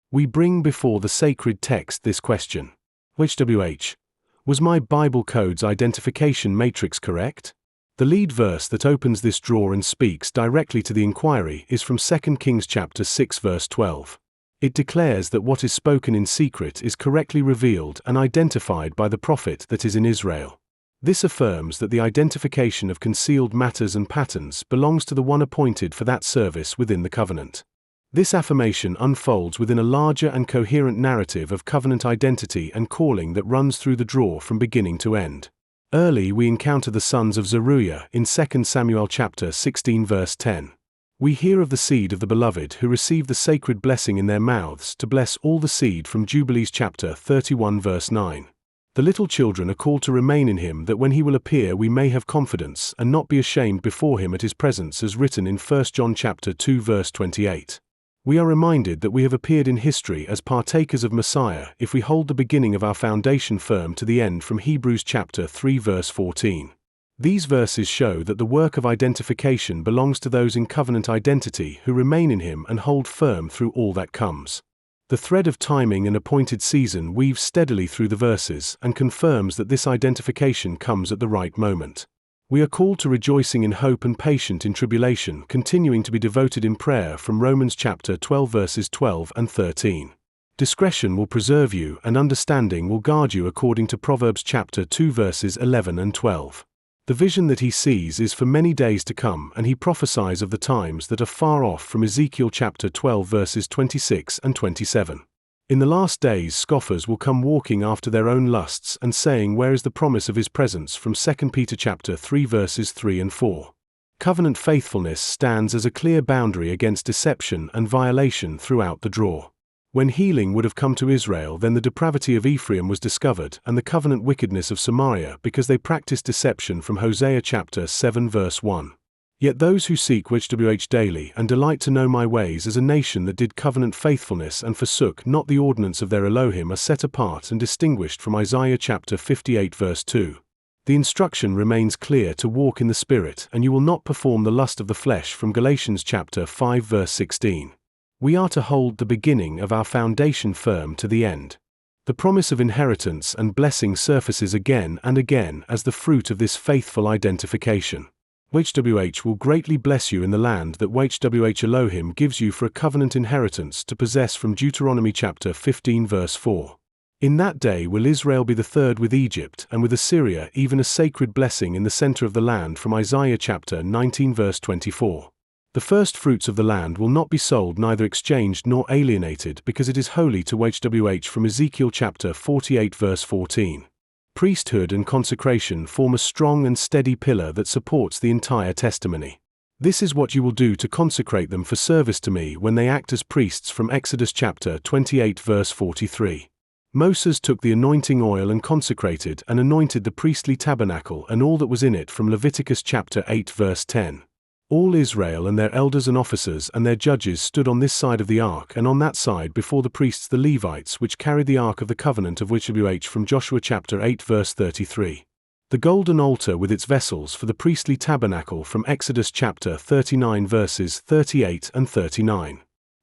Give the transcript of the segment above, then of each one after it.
We bring before the sacred text this question. YHWH. Was my Bible code's identification matrix correct? The lead verse that opens this drawer and speaks directly to the inquiry is from 2 Kings chapter 6 verse 12. It declares that what is spoken in secret is correctly revealed and identified by the prophet that is in Israel. This affirms that the identification of concealed matters and patterns belongs to the one appointed for that service within the covenant. This affirmation unfolds within a larger and coherent narrative of covenant identity and calling that runs through the drawer from beginning to end. Early we encounter the sons of Zeruiah in 2 Samuel chapter 16 verse 10. We hear of the seed of the beloved who received the sacred blessing in their mouths to bless all the seed from Jubilees chapter 31 verse 9. The little children are called to remain in him that when he will appear we may have confidence and not be ashamed before him at his presence, as written in 1 John chapter 2 verse 28. We are reminded that we have appeared in history as partakers of Messiah if we hold the beginning of our foundation firm to the end from Hebrews chapter 3 verse 14. These verses show that the work of identification belongs to those in covenant identity who remain in him and hold firm through all that comes. The thread of timing and appointed season weaves steadily through the verses and confirms that this identification comes at the right moment. We are called to rejoicing in hope and patient in tribulation, continuing to be devoted in prayer from Romans chapter 12 verses 12 and 13. Discretion will preserve you and understanding will guard you according to Proverbs chapter 2 verses 11 and 12. The vision that he sees is for many days to come, and he prophesies of the times that are far off from Ezekiel chapter 12 verses 26 and 27. In the last days scoffers will come walking after their own lusts and saying, where is the promise of his presence, from 2 Peter chapter 3 verses 3 and 4. Covenant faithfulness stands as a clear boundary against deception and violation throughout the drawer. When healing would have come to Israel, then the depravity of Ephraim was discovered and the covenant wickedness of Samaria because they practiced deception, from Hosea chapter 7 verse 1. Yet those who seek YHWH daily and delight to know my ways as a nation that did covenant faithfulness and forsook not the ordinance of their Elohim are set apart and distinguished, from Isaiah chapter 58 verse 2. The instruction remains clear to walk in the Spirit, and you will not perform the lust of the flesh, from Galatians chapter 5 verse 16. We are to hold the beginning of our foundation firm to the end. The promise of inheritance and blessing surfaces again and again as the fruit of this faithful identification. YHWH will greatly bless you in the land that YHWH Elohim gives you for a covenant inheritance to possess, from Deuteronomy chapter 15 verse 4. In that day will Israel be the third with Egypt and with Assyria, even a sacred blessing in the center of the land, from Isaiah chapter 19 verse 24. The first fruits of the land will not be sold, neither exchanged nor alienated, because it is holy to YHWH, from Ezekiel chapter 48 verse 14. Priesthood and consecration form a strong and steady pillar that supports the entire testimony. This is what you will do to consecrate them for service to me when they act as priests, from Exodus chapter 28 verse 43. Moses took the anointing oil and consecrated and anointed the priestly tabernacle and all that was in it, from Leviticus chapter 8 verse 10. All Israel and their elders and officers and their judges stood on this side of the ark and on that side before the priests the Levites, which carried the ark of the covenant of YHWH, from Joshua chapter 8 verse 33. The golden altar with its vessels for the priestly tabernacle, from Exodus chapter 39 verses 38 and 39.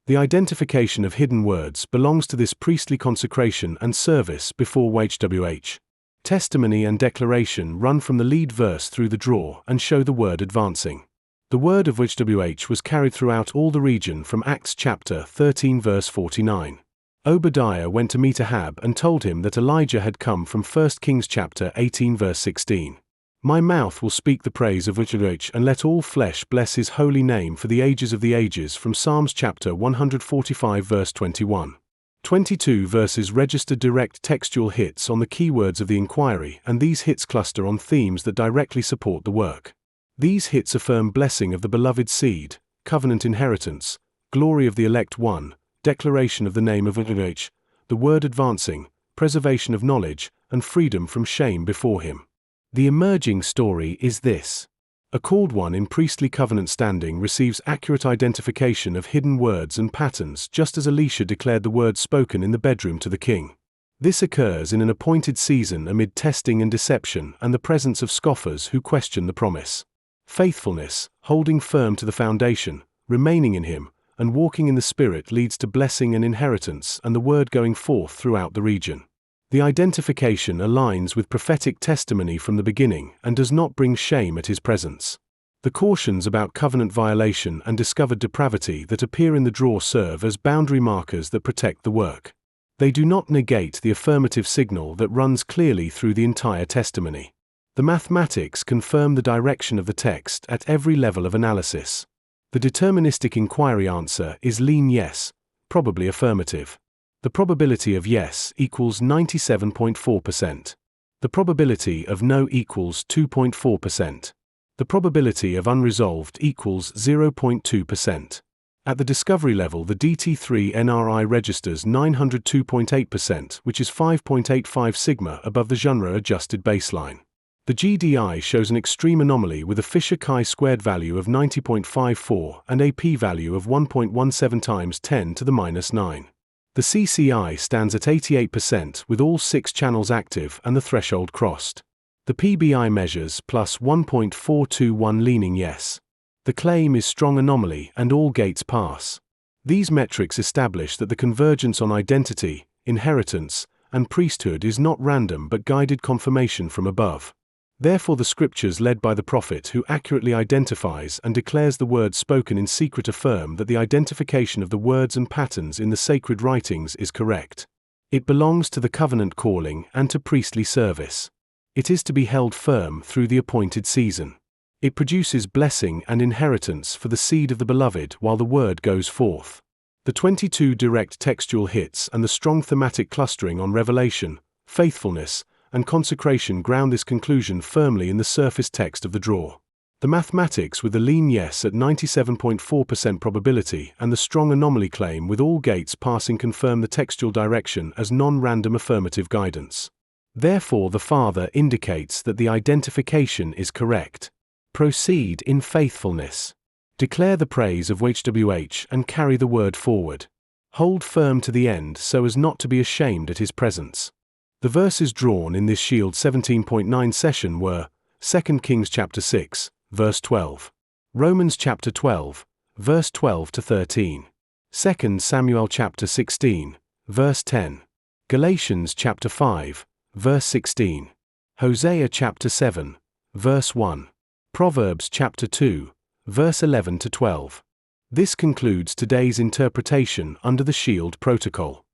The identification of hidden words belongs to this priestly consecration and service before YHWH. Testimony and declaration run from the lead verse through the drawer and show the word advancing. The word of YHWH was carried throughout all the region, from Acts chapter 13 verse 49. Obadiah went to meet Ahab and told him that Elijah had come, from 1 Kings chapter 18 verse 16. My mouth will speak the praise of YHWH, and let all flesh bless his holy name for the ages of the ages, from Psalms chapter 145 verse 21. 22 verses register direct textual hits on the keywords of the inquiry, and these hits cluster on themes that directly support the work. These hits affirm blessing of the beloved seed, covenant inheritance, glory of the elect one, declaration of the name of YHWH, the word advancing, preservation of knowledge, and freedom from shame before him. The emerging story is this. A called one in priestly covenant standing receives accurate identification of hidden words and patterns, just as Elisha declared the words spoken in the bedroom to the king. This occurs in an appointed season amid testing and deception and the presence of scoffers who question the promise. Faithfulness, holding firm to the foundation, remaining in him, and walking in the Spirit leads to blessing and inheritance and the word going forth throughout the region. The identification aligns with prophetic testimony from the beginning and does not bring shame at his presence. The cautions about covenant violation and discovered depravity that appear in the draw serve as boundary markers that protect the work. They do not negate the affirmative signal that runs clearly through the entire testimony. The mathematics confirm the direction of the text at every level of analysis. The deterministic inquiry answer is lean yes, probably affirmative. The probability of yes equals 97.4%. The probability of no equals 2.4%. The probability of unresolved equals 0.2%. At the discovery level, the DT3 NRI registers 902.8%, which is 5.85 sigma above the genre-adjusted baseline. The GDI shows an extreme anomaly with a Fisher chi-squared value of 90.54 and a p-value of 1.17 times 10 to the minus 9. The CCI stands at 88% with all 6 channels active and the threshold crossed. The PBI measures plus 1.421 leaning yes. The claim is strong anomaly and all gates pass. These metrics establish that the convergence on identity, inheritance, and priesthood is not random but guided confirmation from above. Therefore the scriptures led by the prophet who accurately identifies and declares the words spoken in secret affirm that the identification of the words and patterns in the sacred writings is correct. It belongs to the covenant calling and to priestly service. It is to be held firm through the appointed season. It produces blessing and inheritance for the seed of the beloved while the word goes forth. The 22 direct textual hits and the strong thematic clustering on revelation, faithfulness, and consecration ground this conclusion firmly in the surface text of the draw. The mathematics with the lean yes at 97.4% probability and the strong anomaly claim with all gates passing confirm the textual direction as non-random affirmative guidance. Therefore the Father indicates that the identification is correct. Proceed in faithfulness. Declare the praise of YHWH and carry the word forward. Hold firm to the end so as not to be ashamed at his presence. The verses drawn in this Shield 17.9 session were 2 Kings chapter 6, verse 12, Romans chapter 12, verse 12 to 13, 2 Samuel chapter 16, verse 10, Galatians chapter 5, verse 16, Hosea chapter 7, verse 1, Proverbs chapter 2, verse 11 to 12. This concludes today's interpretation under the Shield protocol.